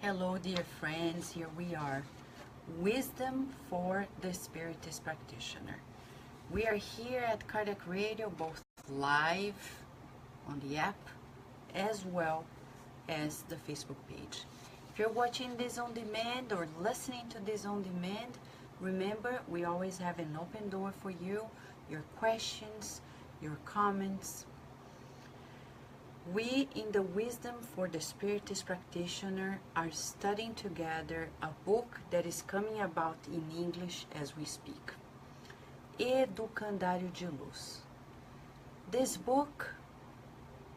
Hello, dear friends. Here we are. Wisdom for the Spiritist Practitioner. We are here at Cardiac Radio, both live on the app as well as the Facebook page. If you're watching this on demand or listening to this on demand, remember we always have an open door for you, your questions, your comments. We in the Wisdom for the Spiritist Practitioner are studying together a book that is coming about in English as we speak. Educandário de Luz. This book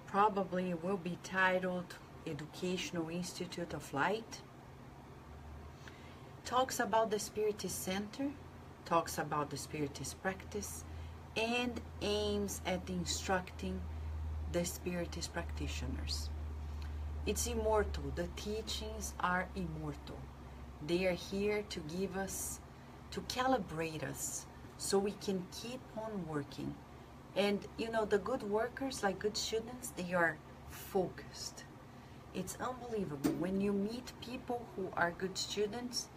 probably will be titled Educational Institute of Light. Talks about the Spiritist Center, talks about the Spiritist practice, and aims at instructing the Spiritist practitioners. It's immortal. The teachings are immortal. They are here to give us, to calibrate us, so we can keep on working. And you know, the good workers, like good students, they are focused. It's unbelievable. When you meet people who are good students,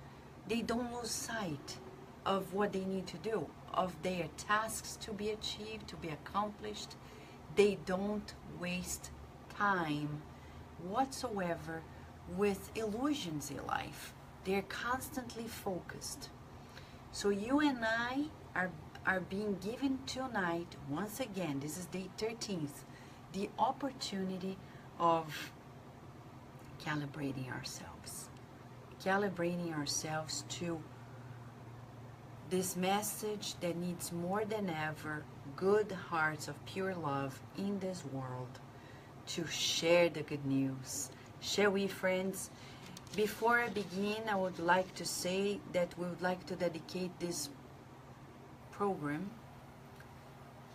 they don't lose sight of what they need to do, of their tasks to be achieved, to be accomplished. They don't waste time whatsoever with illusions in life. They're constantly focused. So you and I are being given tonight, once again, this is day 13th, the opportunity of calibrating ourselves. Calibrating ourselves to this message that needs more than ever good hearts of pure love in this world, to share the good news. Shall we, friends? Before I begin, I would like to say that we would like to dedicate this program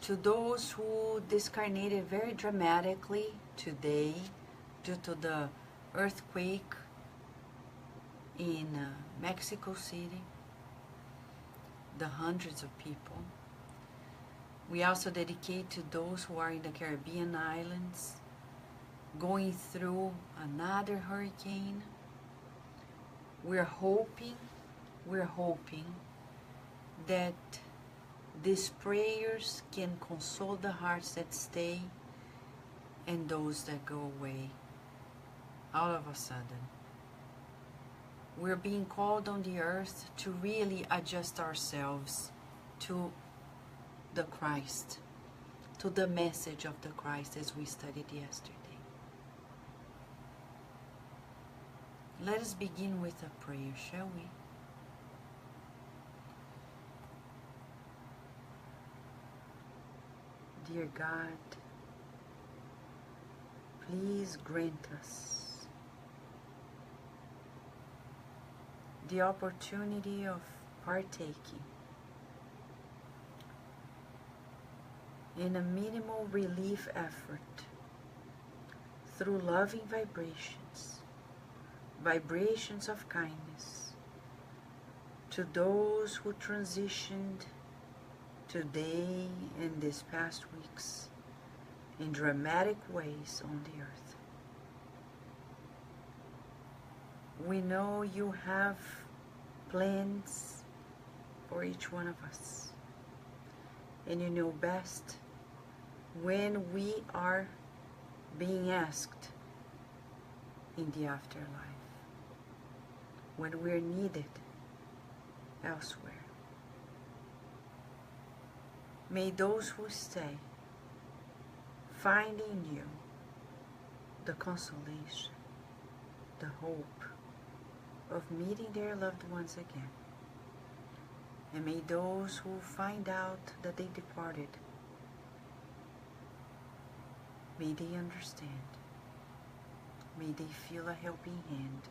to those who discarnated very dramatically today due to the earthquake in Mexico City, the hundreds of people. We also dedicate to those who are in the Caribbean islands, going through another hurricane. We're hoping that these prayers can console the hearts that stay and those that go away all of a sudden. We're being called on the earth to really adjust ourselves to the Christ, to the message of the Christ as we studied yesterday. Let us begin with a prayer, shall we? Dear God, please grant us the opportunity of partaking in a minimal relief effort through loving vibrations of kindness to those who transitioned today and these past weeks in dramatic ways on the earth. We know you have plans for each one of us, and you know best when we are being asked in the afterlife, when we're needed elsewhere. May those who stay find in you the consolation, the hope of meeting their loved ones again. And may those who find out that they departed, may they understand, may they feel a helping hand,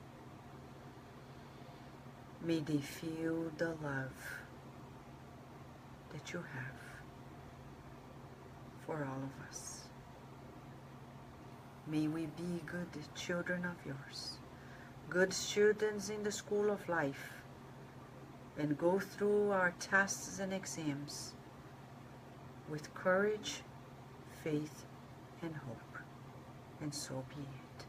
may they feel the love that you have for all of us. May we be good children of yours, good students in the school of life, and go through our tests and exams with courage, faith, and hope. And so be it.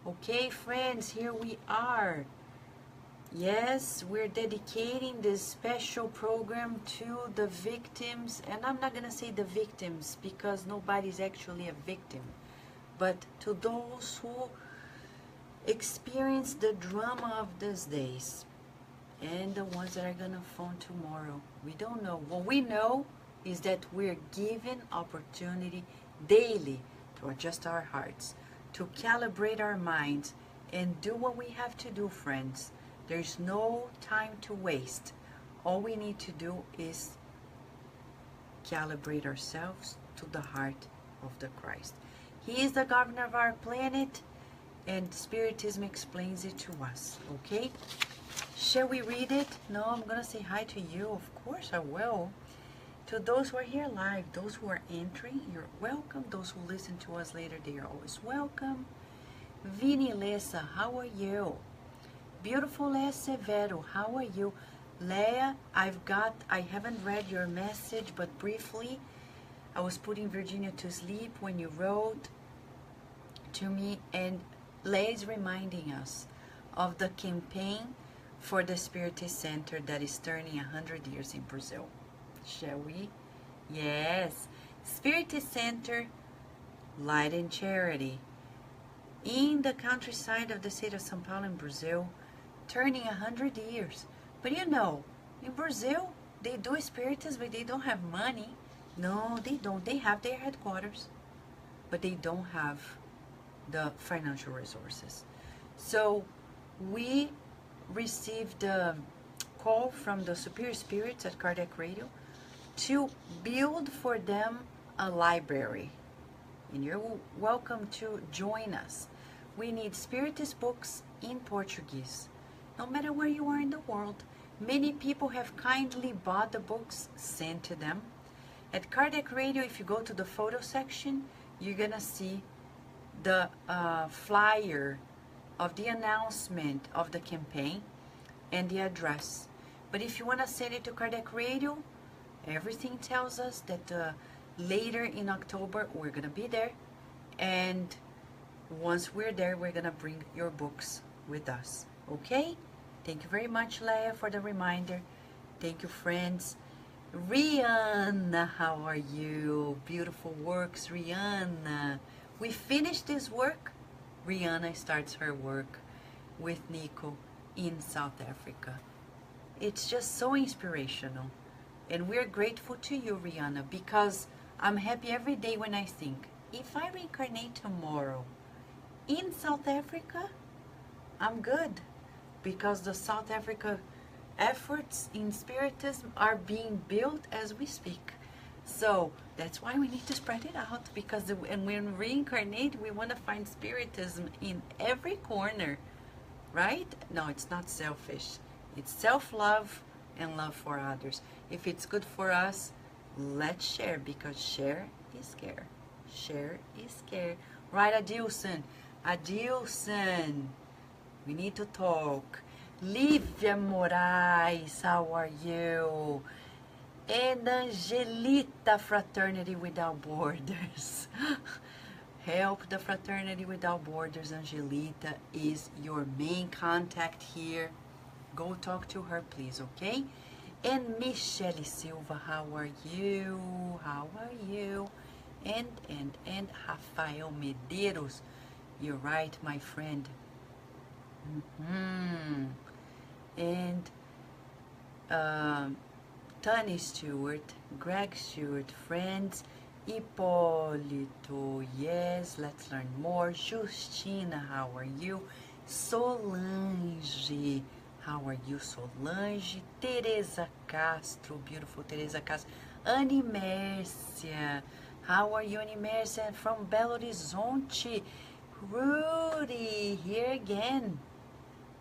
Okay, friends, here we are. Yes, we're dedicating this special program to the victims, and I'm not gonna say the victims because nobody's actually a victim, but to those who experience the drama of these days and the ones that are gonna phone tomorrow. We don't know. What we know is that we're given opportunity daily to adjust our hearts, to calibrate our minds, and do what we have to do, friends. There's no time to waste. All we need to do is calibrate ourselves to the heart of the Christ. He is the governor of our planet, and Spiritism explains it to us, okay? Shall we read it? No, I'm going to say hi to you. Of course I will. To those who are here live, those who are entering, you're welcome. Those who listen to us later, they are always welcome. Vini Lessa, how are you? Beautiful Leia Severo, how are you? Leia, I haven't read your message, but briefly, I was putting Virginia to sleep when you wrote to me, and Leia is reminding us of the campaign for the Spiritist Center that is turning 100 years in Brazil. Shall we? Yes. Spiritist Center, Light and Charity, in the countryside of the state of São Paulo in Brazil, turning 100 years. But you know, in Brazil, they do Spiritism, but they don't have money. No, they don't. They have their headquarters, but they don't have the financial resources. So we received a call from the Superior Spirits at Kardec Radio to build for them a library. And you're welcome to join us. We need Spiritist books in Portuguese, no matter where you are in the world. Many people have kindly bought the books, sent to them. At Kardec Radio, if you go to the photo section, you're gonna see the flyer of the announcement of the campaign and the address. But if you want to send it to Kardec Radio, everything tells us that later in October we're going to be there, and once we're there, we're going to bring your books with us. Okay? Thank you very much, Leia, for the reminder. Thank you, friends. Rihanna, how are you? Beautiful works, Rihanna. We finished this work. Rihanna starts her work with Nico in South Africa. It's just so inspirational. And we're grateful to you, Rihanna, because I'm happy every day when I think, if I reincarnate tomorrow in South Africa, I'm good. Because the South Africa efforts in Spiritism are being built as we speak. So that's why we need to spread it out, because and when we reincarnate, we want to find Spiritism in every corner, right? No, it's not selfish. It's self-love and love for others. If it's good for us, let's share, because share is care. Share is care. Right, Adilson? Adilson, we need to talk. Lívia Moraes, how are you? And Angelita, Fraternity Without Borders. Help the Fraternity Without Borders. Angelita is your main contact here. Go talk to her, please, okay? And Michele Silva, how are you? How are you? And Rafael Medeiros, you're right, my friend. And Tani Stewart, Greg Stewart, friends, Hipólito, yes, let's learn more. Justina, how are you? Solange, how are you, Solange? Teresa Castro, beautiful Teresa Castro. Annie Mércia, how are you, Annie Mércia? From Belo Horizonte. Rudy, here again.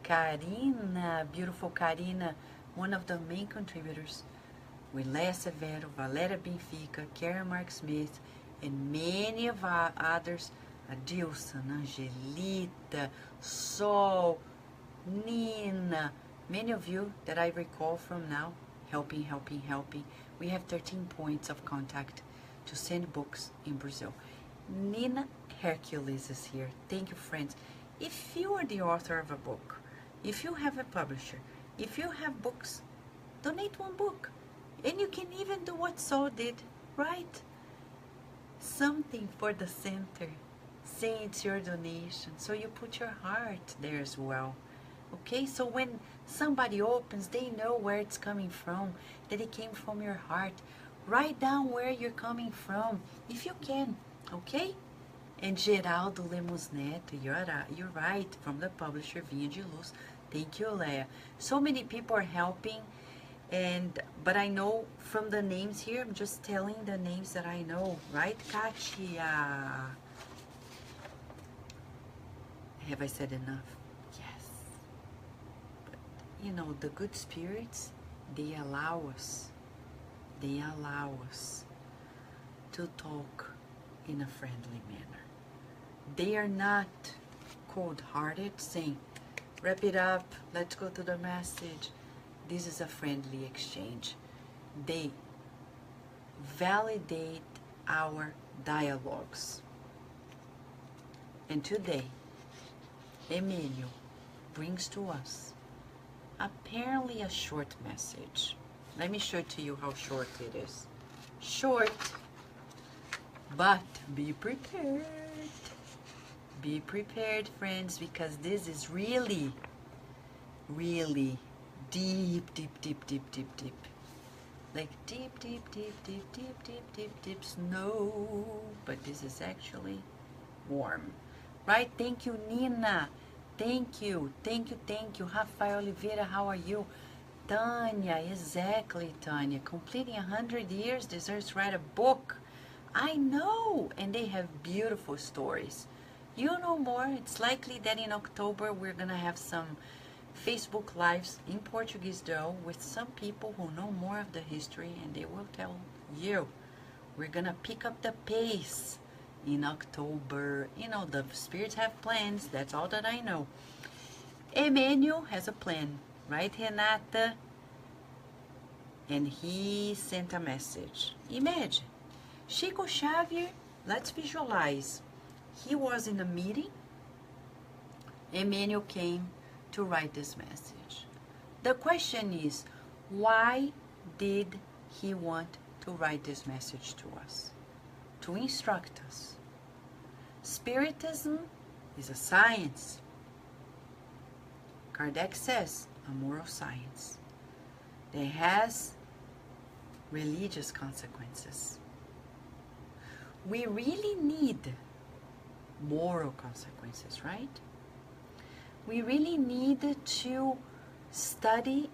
Karina, beautiful Karina, one of the main contributors, with Leia Severo, Valéria Benfica, Karen Mark Smith, and many of our others, Adilson, Angelita, Sol, Nina, many of you that I recall from now, helping. We have 13 points of contact to send books in Brazil. Nina Hercules is here. Thank you, friends. If you are the author of a book, if you have a publisher, if you have books, donate one book. And you can even do what Saul did, right? Something for the center. Say it's your donation. So you put your heart there as well. Okay, so when somebody opens, they know where it's coming from, that it came from your heart. Write down where you're coming from, if you can, okay? And Geraldo Lemos Neto, you're right, from the publisher Vinha de Luz. Thank you, Leah. So many people are helping, but I know from the names here, I'm just telling the names that I know, right? Katia. Have I said enough? Yes. But, you know, the good spirits, they allow us to talk in a friendly manner. They are not cold-hearted, saying, wrap it up, let's go to the message. This is a friendly exchange. They validate our dialogues. And today, Emmanuel brings to us apparently a short message. Let me show to you how short it is. Short, but be prepared. Be prepared, friends, because this is really, really deep, deep, deep, deep, deep, deep. Like deep, deep, deep, deep, deep, deep, deep, deep snow. But this is actually warm. Right? Thank you, Nina. Thank you. Thank you, thank you. Rafael Oliveira, how are you? Tanya, exactly, Tanya. Completing 100 years, deserves to write a book. I know. And they have beautiful stories. You know more. It's likely that in October we're going to have some Facebook Lives in Portuguese, though, with some people who know more of the history, and they will tell you. We're going to pick up the pace in October. You know, the spirits have plans. That's all that I know. Emmanuel has a plan, right, Renata? And he sent a message. Imagine, Chico Xavier, let's visualize. He was in a meeting. Emmanuel came to write this message. The question is, why did he want to write this message to us? To instruct us. Spiritism is a science. Kardec says, a moral science. That has religious consequences. We really need moral consequences, right? We really need to study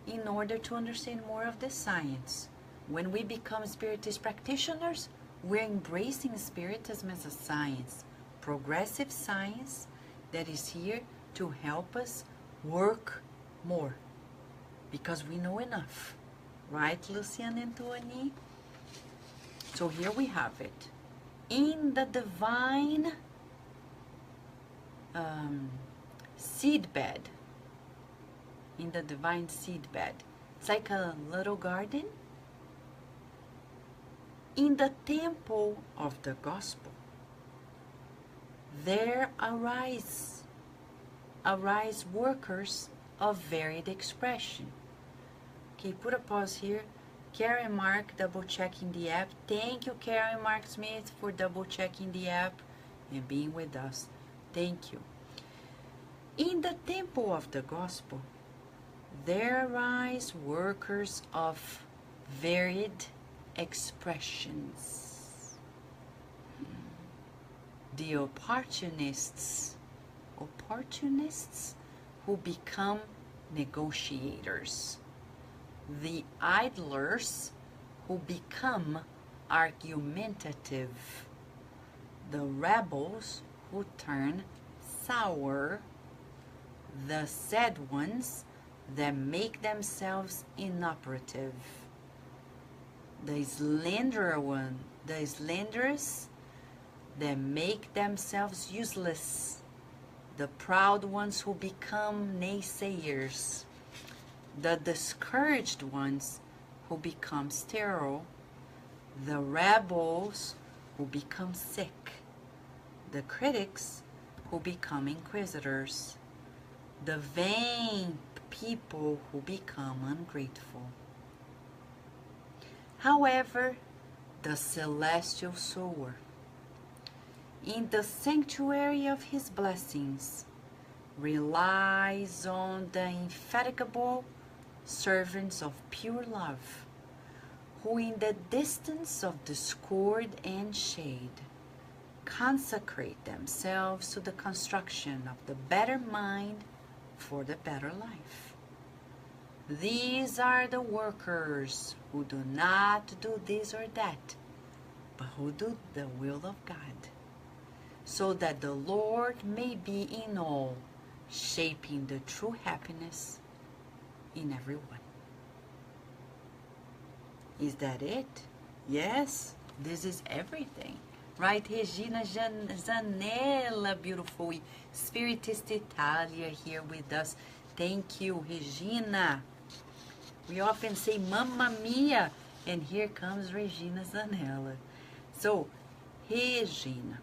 in order to understand more of the science. When we become Spiritist practitioners, we're embracing Spiritism as a science, progressive science that is here to help us work more, because we know enough. Right, Luciana Antoni? So here we have it. In the Divine Seedbed. In the Divine Seedbed. It's like a little garden. In the temple of the gospel, there arise workers of varied expression. Okay, put a pause here. Karen Mark, double checking the app. Thank you, Karen Mark Smith, for double checking the app and being with us. Thank you. In the temple of the gospel, there arise workers of varied expressions. The opportunists who become negotiators. The idlers who become argumentative. The rebels who turn sour. The sad ones that make themselves inoperative. The slanderous that make themselves useless. The proud ones who become naysayers. The discouraged ones who become sterile. The rebels who become sick. The critics who become inquisitors, the vain people who become ungrateful. However, the Celestial Sower, in the sanctuary of his blessings, relies on the infatigable servants of pure love, who in the distance of discord and shade consecrate themselves to the construction of the better mind for the better life. These are the workers who do not do this or that, but who do the will of God, so that the Lord may be in all, shaping the true happiness in everyone. Is that it? Yes, this is everything. Right, Regina Zanella, beautiful Spiritist Italia here with us. Thank you, Regina. We often say Mamma Mia, and here comes Regina Zanella. So, Regina,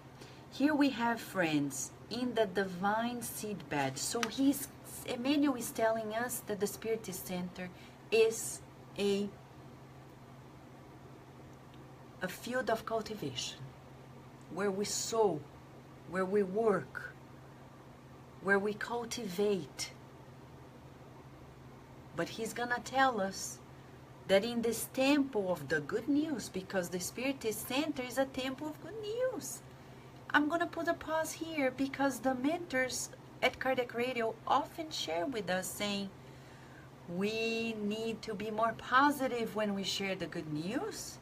here we have friends in the Divine Seedbed. So Emmanuel is telling us that the Spiritist Center is a field of cultivation, where we sow, where we work, where we cultivate. But he's gonna tell us that in this temple of the good news, because the Spiritist Center is a temple of good news. I'm gonna put a pause here because the mentors at Cardiac Radio often share with us saying, we need to be more positive when we share the good news.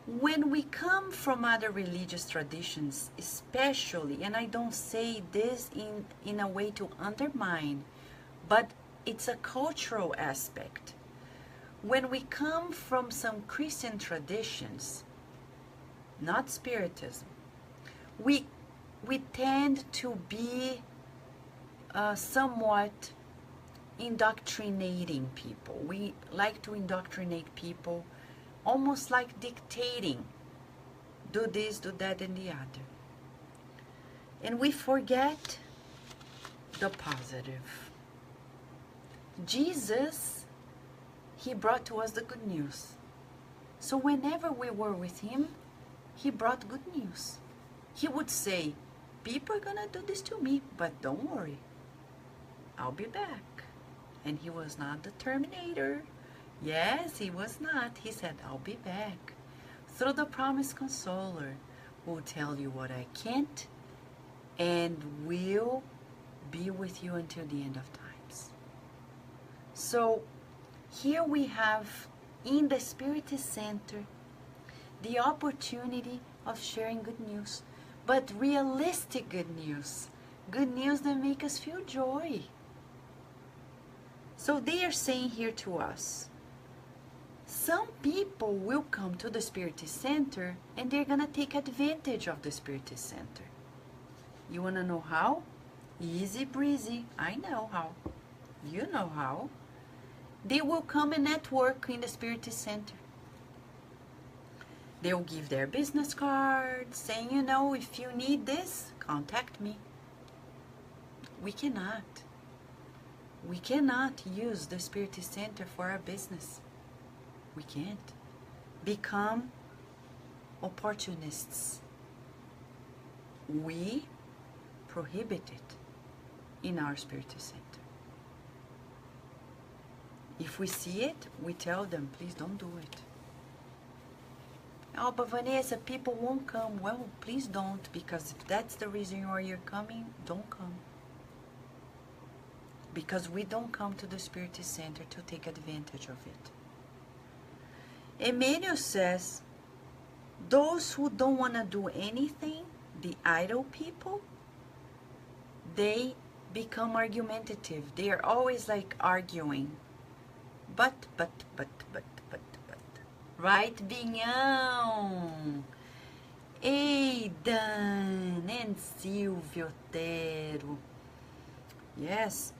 When we come from other religious traditions, especially, and I don't say this in a way to undermine, but it's a cultural aspect. When we come from some Christian traditions, not Spiritism, we tend to be somewhat indoctrinating people. We like to indoctrinate people, almost like dictating, do this, do that, and the other. And we forget the positive. Jesus, he brought to us the good news. So whenever we were with him, he brought good news. He would say, people are gonna do this to me, but don't worry, I'll be back. And he was not the Terminator. Yes, he was not. He said, I'll be back. Through the promised consoler, who will tell you what I can't and will be with you until the end of times. So here we have in the Spiritist Center the opportunity of sharing good news, but realistic good news that make us feel joy. So they are saying here to us, some people will come to the Spiritist Center and they're going to take advantage of the Spiritist Center. You want to know how? Easy breezy. I know how. You know how. They will come and network in the Spiritist Center. They'll give their business cards saying, you know, if you need this, contact me. We cannot use the Spiritist Center for our business. We can't become opportunists. We prohibit it in our Spiritist Center. If we see it, we tell them, please don't do it. Oh, but Vanessa, people won't come. Well, please don't, because if that's the reason why you're coming, don't come. Because we don't come to the Spiritist Center to take advantage of it. Emmanuel says, those who don't want to do anything, the idle people, they become argumentative. They are always like arguing. But. Right, Binhão? Aidan and Silvio Otero. Yes,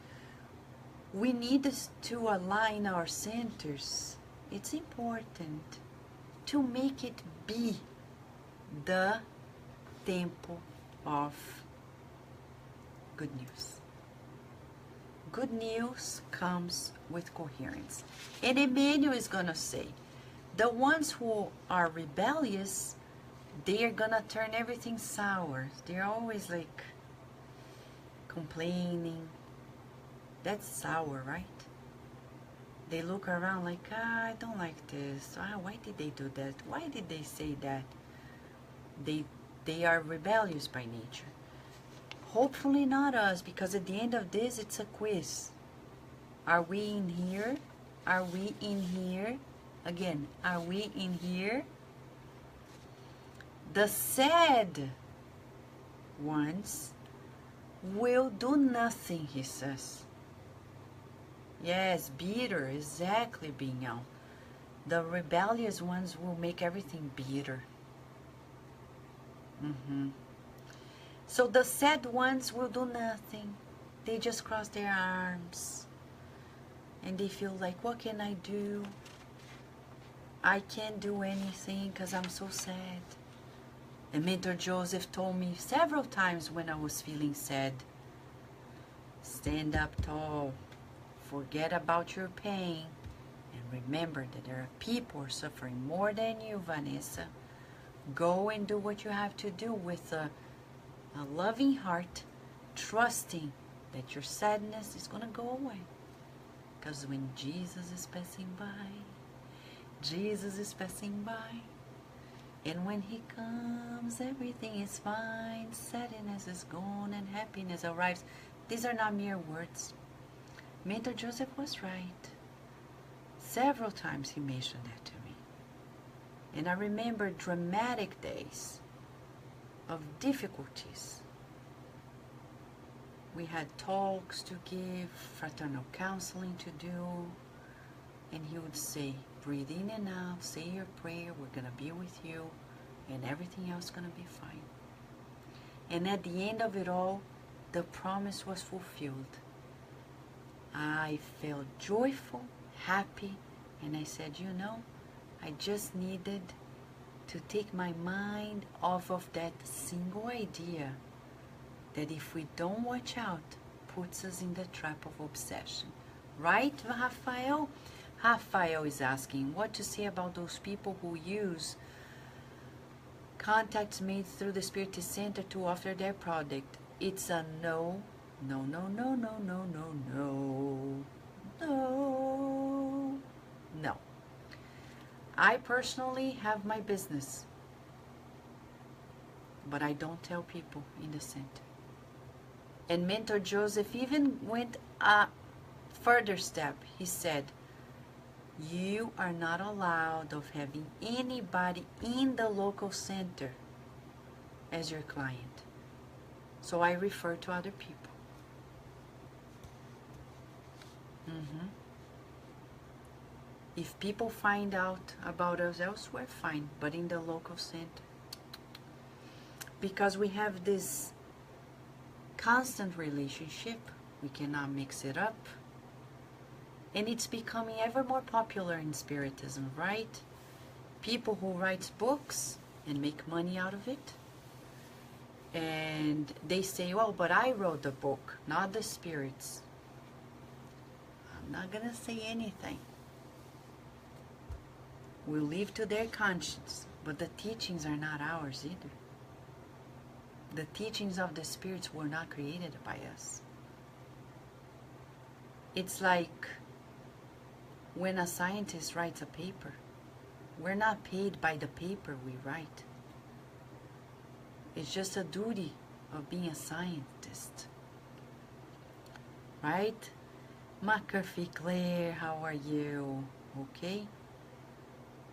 we need to align our centers. It's important to make it be the temple of good news. Good news comes with coherence. And Emmanuel is going to say, the ones who are rebellious, they are going to turn everything sour. They're always like complaining. That's sour, right? They look around like, I don't like this. Why did they do that? Why did they say that? They are rebellious by nature. Hopefully not us, because at the end of this, it's a quiz. Are we in here? Are we in here? Again, are we in here? The sad ones will do nothing, he says. Yes, bitter, exactly, Binyao. The rebellious ones will make everything bitter. So the sad ones will do nothing. They just cross their arms. And they feel like, what can I do? I can't do anything because I'm so sad. And Mentor Joseph told me several times when I was feeling sad, stand up tall. Forget about your pain and remember that there are people who are suffering more than you, Vanessa. Go and do what you have to do with a loving heart, trusting that your sadness is going to go away. Because when Jesus is passing by, Jesus is passing by. And when he comes, everything is fine. Sadness is gone and happiness arrives. These are not mere words. Mentor Joseph was right. Several times he mentioned that to me. And I remember dramatic days of difficulties. We had talks to give, fraternal counseling to do. And he would say, breathe in and out, say your prayer, we're going to be with you, and everything else is going to be fine. And at the end of it all, the promise was fulfilled. I felt joyful, happy, and I said, you know, I just needed to take my mind off of that single idea that if we don't watch out, puts us in the trap of obsession. Right, Raphael? Raphael is asking what to say about those people who use contacts made through the Spiritist Center to offer their product. It's a no. No, no, no, no, no, no, no, no, no. I personally have my business, but I don't tell people in the center. And Mentor Joseph even went a further step. He said, you are not allowed of having anybody in the local center as your client. So I refer to other people. If people find out about us elsewhere, fine, but in the local center. Because we have this constant relationship, we cannot mix it up. And it's becoming ever more popular in Spiritism, right? People who write books and make money out of it. And they say, well, but I wrote the book, not the spirits. I'm not going to say anything. We'll leave to their conscience, but the teachings are not ours either. The teachings of the spirits were not created by us. It's like when a scientist writes a paper, we're not paid by the paper we write. It's just a duty of being a scientist. Right? McCarthy Claire, how are you? Okay?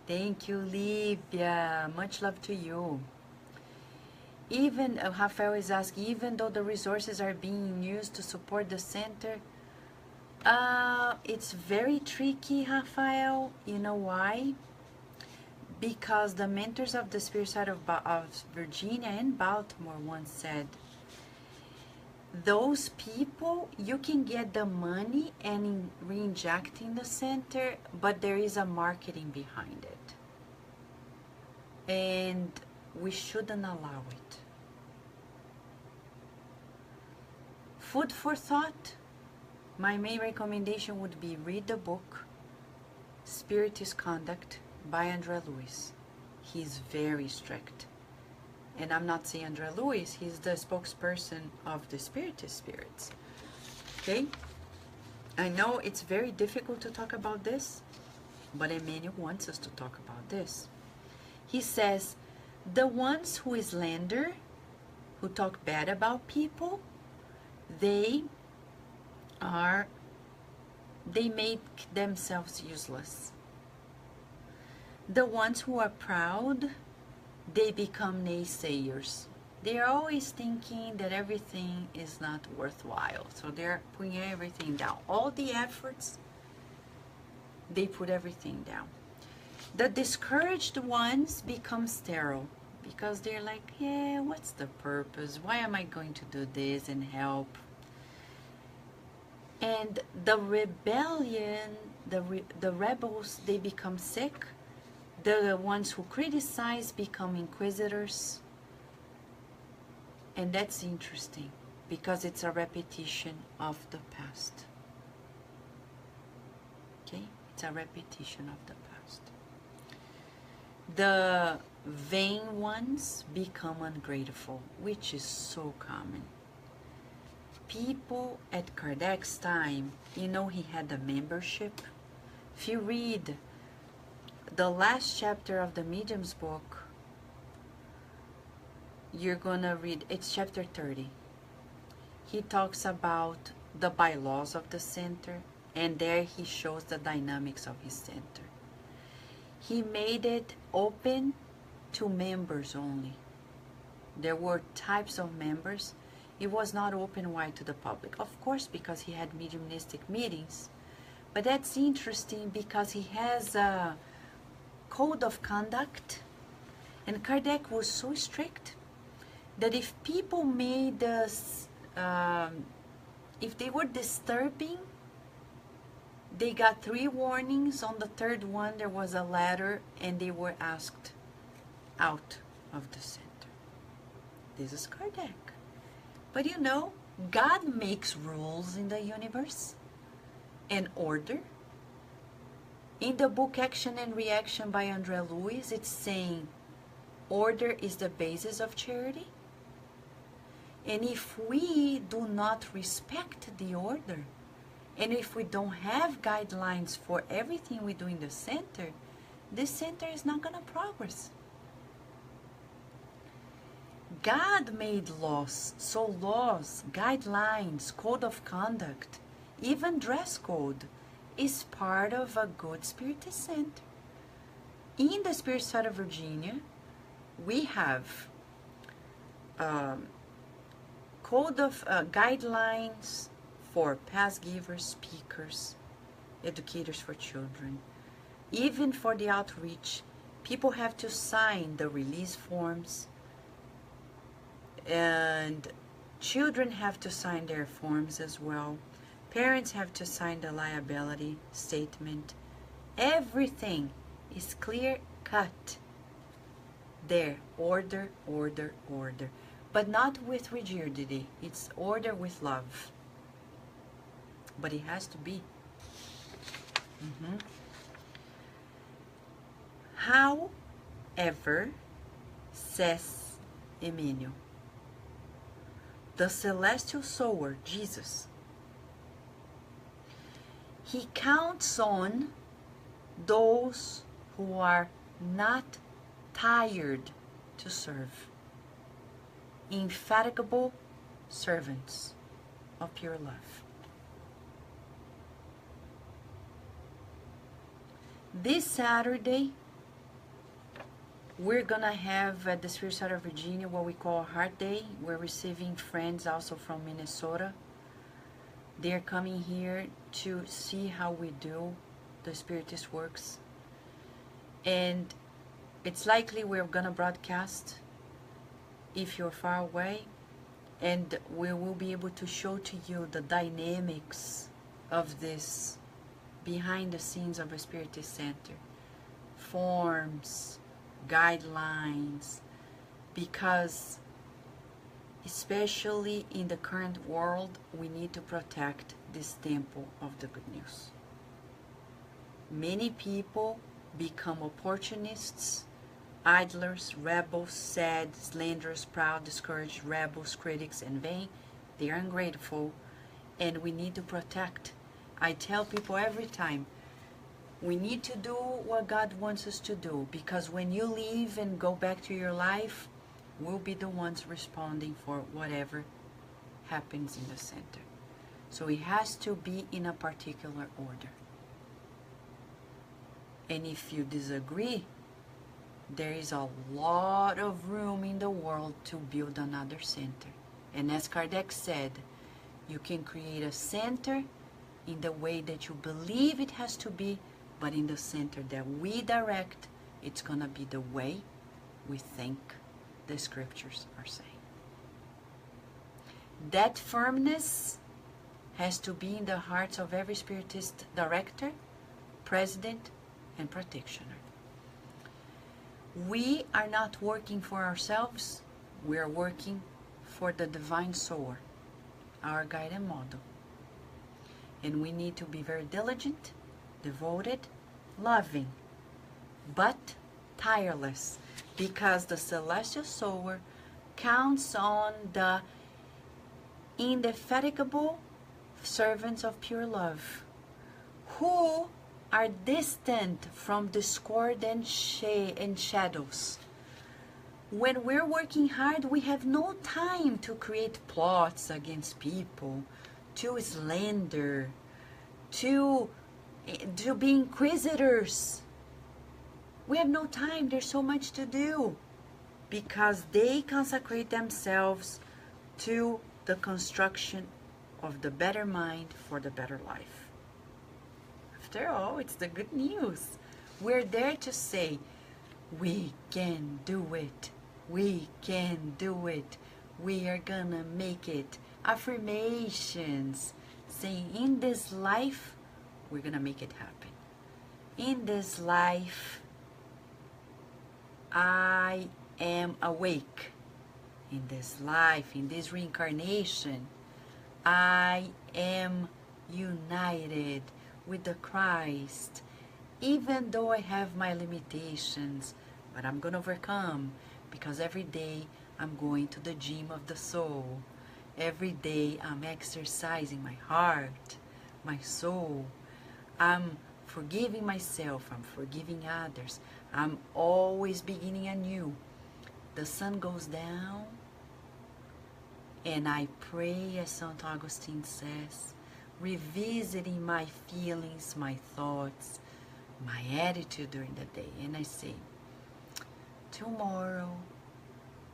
Thank you, Livia. Much love to you. Even, Rafael is asking, even though the resources are being used to support the center, it's very tricky, Rafael. You know why? Because the mentors of the Spirit side of Virginia and Baltimore once said, those people, you can get the money and re-inject in the center, but there is a marketing behind it. And we shouldn't allow it. food for thought, my main recommendation would be read the book Spiritist Conduct by Andre Luis. He's very strict. And I'm not saying Andre Luis, he's the spokesperson of the Spiritist spirits. Okay? I know it's very difficult to talk about this, but Emmanuel wants us to talk about this. He says, the ones who slander, who talk bad about people, they make themselves useless. The ones who are proud, they become naysayers. They're always thinking that everything is not worthwhile. So they're putting everything down. All the efforts, they put everything down. The discouraged ones become sterile because they're like, yeah, what's the purpose? Why am I going to do this and help? And the rebellion, the rebels, they become sick. The ones who criticize become inquisitors. And that's interesting because it's a repetition of the past. Okay? It's a repetition of the past. The vain ones become ungrateful, which is so common. People at Kardec's time, you know, he had a membership. If you read the last chapter of the Medium's book, you're gonna read, it's chapter 30. He talks about the bylaws of the center, and there he shows the dynamics of his center. He made it open to members only. There were types of members. It was not open wide to the public, of course, because he had mediumistic meetings. But that's interesting because he has a code of conduct, and Kardec was so strict that if people made us, if they were disturbing, they got 3 warnings. On the 3rd one, there was a letter, and they were asked out of the center. This is Kardec. But you know, God makes rules in the universe and order. In the book Action and Reaction by Andre Luis, it's saying order is the basis of charity. And if we do not respect the order, and if we don't have guidelines for everything we do in the center, this center is not going to progress. God made laws, so laws, guidelines, code of conduct, even dress code is part of a good Spiritist center. In the Spirit side of Virginia, we have code of guidelines for past givers, speakers, educators for children. Even for the outreach, people have to sign the release forms, and children have to sign their forms as well. Parents have to sign the liability statement. Everything is clear cut. There, order, order, order. But not with rigidity. It's order with love. But it has to be. However, says Emmanuel, the Celestial Sower, Jesus, he counts on those who are not tired to serve. Infatigable servants of pure love. This Saturday, we're gonna have at the Spirit Side of Virginia what we call Heart Day. We're receiving friends also from Minnesota. They're coming here to see how we do the Spiritist works. And it's likely we're gonna broadcast if you're far away, and we will be able to show to you the dynamics of this behind the scenes of a Spiritist center. Forms, guidelines, because Especially in the current world, we need to protect this temple of the good news. Many people become opportunists, idlers, rebels, sad, slanderous, proud, discouraged, rebels, critics, and vain. They are ungrateful, and we need to protect. I tell people every time, we need to do what God wants us to do, because when you leave and go back to your life, we'll be the ones responding for whatever happens in the center. So it has to be in a particular order. And if you disagree, there is a lot of room in the world to build another center. And as Kardec said, you can create a center in the way that you believe it has to be, but in the center that we direct, it's going to be the way we think the scriptures are saying. That firmness has to be in the hearts of every Spiritist director, president, and practitioner. We are not working for ourselves, we are working for the Divine Sower, our guide and model. And we need to be very diligent, devoted, loving, but tireless, because the Celestial Sower counts on the indefatigable servants of pure love, who are distant from discord and shadows. When we're working hard, we have no time to create plots against people, to slander, to be inquisitors. We have no time. There's so much to do, because they consecrate themselves to the construction of the better mind for the better life. After all, it's the good news. We're there to say, we can do it. We can do it. We are gonna make it. Affirmations saying, in this life, we're gonna make it happen. In this life, I am awake. In this life, in this reincarnation, I am united with the Christ, even though I have my limitations, but I'm going to overcome, because every day I'm going to the gym of the soul. Every day I'm exercising my heart, my soul. I'm forgiving myself, I'm forgiving others. I'm always beginning anew. The sun goes down, and I pray, as St. Augustine says, revisiting my feelings, my thoughts, my attitude during the day. And I say, tomorrow,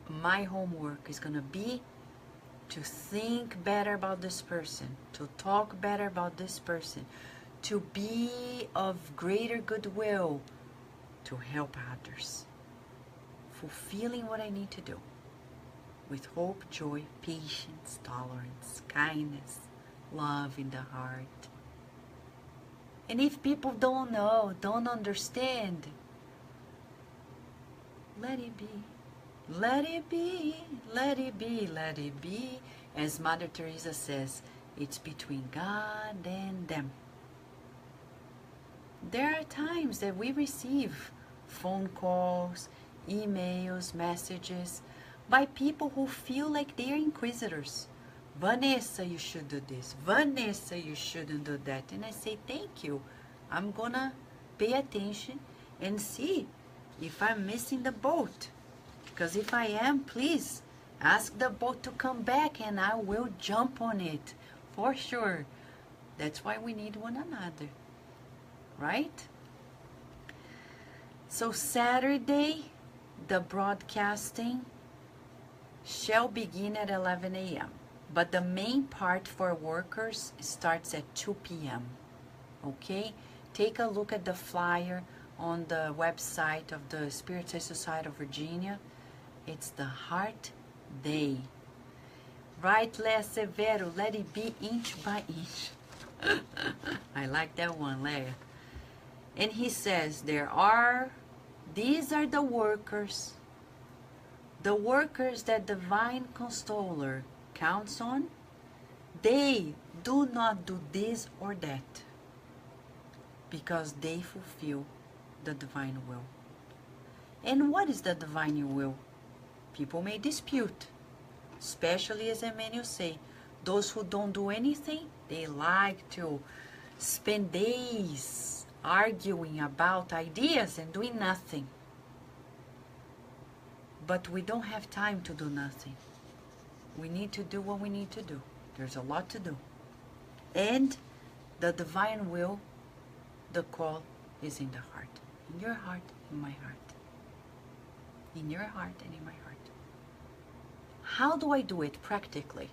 my homework is going to be to think better about this person, to talk better about this person, to be of greater goodwill, to help others, fulfilling what I need to do with hope, joy, patience, tolerance, kindness, love in the heart. And if people don't know, don't understand, let it be. Let it be, let it be, let it be. As Mother Teresa says, it's between God and them. There are times that we receive phone calls, emails, messages by people who feel like they are inquisitors. Vanessa, you should do this. Vanessa, you shouldn't do that. And I say, thank you. I'm gonna pay attention and see if I'm missing the boat. Because if I am, please ask the boat to come back and I will jump on it for sure. That's why we need one another, right? So Saturday, the broadcasting shall begin at 11 a.m. But the main part for workers starts at 2 p.m. Okay? Take a look at the flyer on the website of the Spiritist Society of Virginia. It's the Heart Day. Right, Lea Severo, let it be inch by inch. I like that one, Lea. And he says, these are the workers The workers that Divine Consoler counts on, they do not do this or that because they fulfill the divine will. And what is the divine will? People may dispute, especially as Emmanuel say, those who don't do anything, they like to spend days arguing about ideas and doing nothing. But we don't have time to do nothing. We need to do what we need to do. There's a lot to do. And the divine will, the call is in the heart. In your heart, in my heart. In your heart and in my heart. How do I do it practically?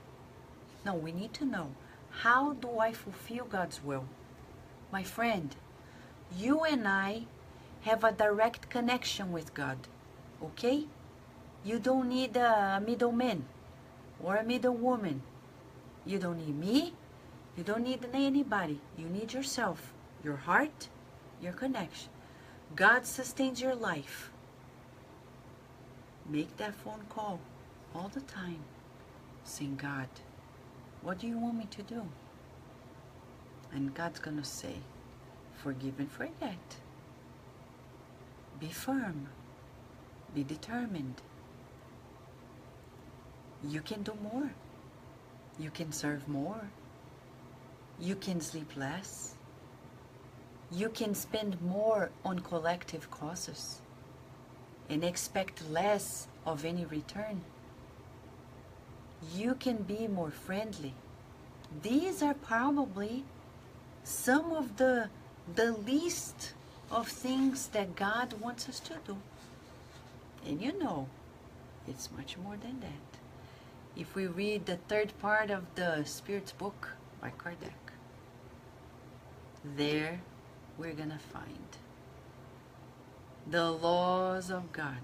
No, we need to know. How do I fulfill God's will? My friend, you and I have a direct connection with God. Okay? You don't need a middleman or a middlewoman. You don't need me. You don't need anybody. You need yourself, your heart, your connection. God sustains your life. Make that phone call all the time. Saying, God, what do you want me to do? And God's going to say, forgive and forget. Be firm. Be determined. You can do more. You can serve more. You can sleep less. You can spend more on collective causes and expect less of any return. You can be more friendly. These are probably some of the least of things that God wants us to do. And you know, it's much more than that. If we read the third part of the Spirit's book by Kardec, there we're going to find the laws of God.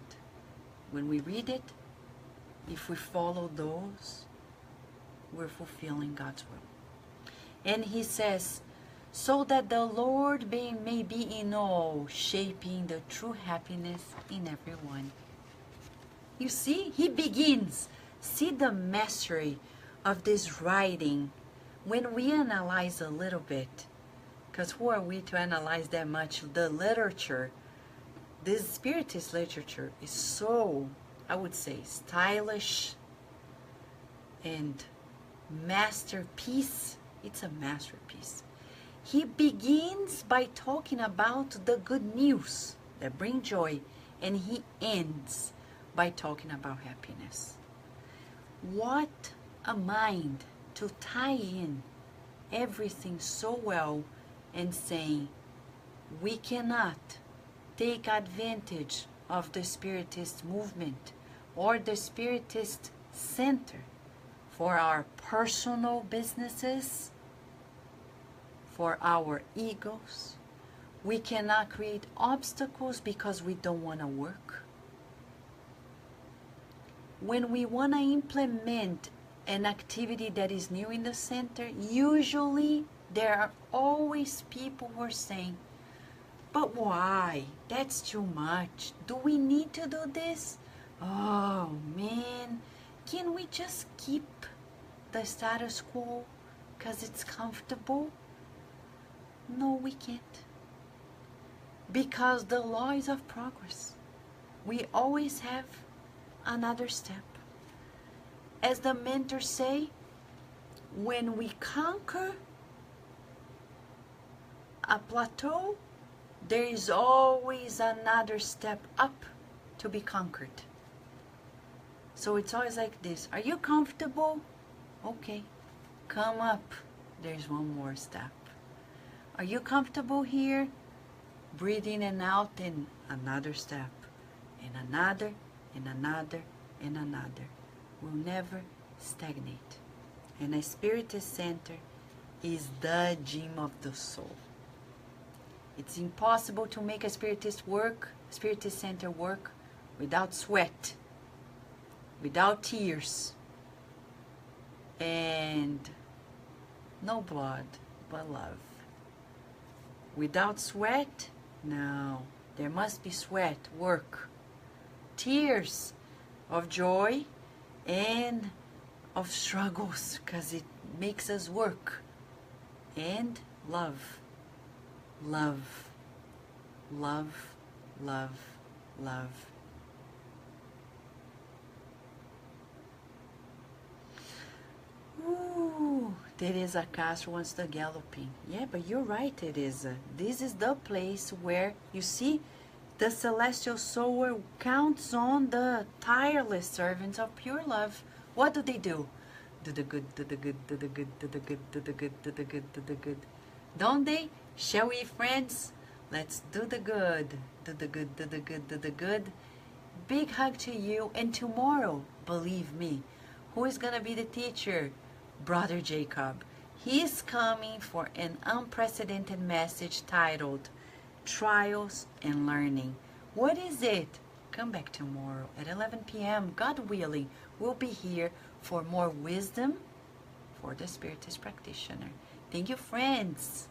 When we read it, if we follow those, we're fulfilling God's will. And he says, so that the Lord may be in all, shaping the true happiness in everyone. You see, he begins. See the mastery of this writing when we analyze a little bit. Because who are we to analyze that much? The literature, this Spiritist literature is so, I would say, stylish and masterpiece. It's a masterpiece. He begins by talking about the good news that bring joy, and he ends by talking about happiness. What a mind to tie in everything so well and saying we cannot take advantage of the Spiritist movement or the Spiritist center for our personal businesses, for our egos. We cannot create obstacles because we don't want to work. When we want to implement an activity that is new in the center, usually there are always people who are saying, but why? That's too much. Do we need to do this? Oh man, can we just keep the status quo because it's comfortable? No, we can't. Because the law is of progress. We always have another step. As the mentors say, when we conquer a plateau, there is always another step up to be conquered. So it's always like this. Are you comfortable? Okay. Come up. There's one more step. Are you comfortable here? Breathe in and out, and another step. And another, and another, and another. We'll never stagnate. And a Spiritist center is the gym of the soul. It's impossible to make a Spiritist center work without sweat, without tears, and no blood, but love. Without sweat, no. There must be sweat, work. Tears, of joy and of struggles, because it makes us work. And love, love, love, love, love. Ooh, Teresa Castro wants the galloping. Yeah, but you're right, Teresa. This is the place where, you see, the Celestial Sower counts on the tireless servants of pure love. What do? Do the good, do the good, do the good, do the good, do the good, do the good, do the good. Don't they? Shall we, friends? Let's do the good. Do the good, do the good, do the good. Big hug to you. And tomorrow, believe me, who is going to be the teacher? Brother Jacob. He is coming for an unprecedented message titled Trials and Learning. What is it? Come back tomorrow at 11 p.m. God willing, we'll be here for more wisdom for the Spiritist Practitioner. Thank you, friends.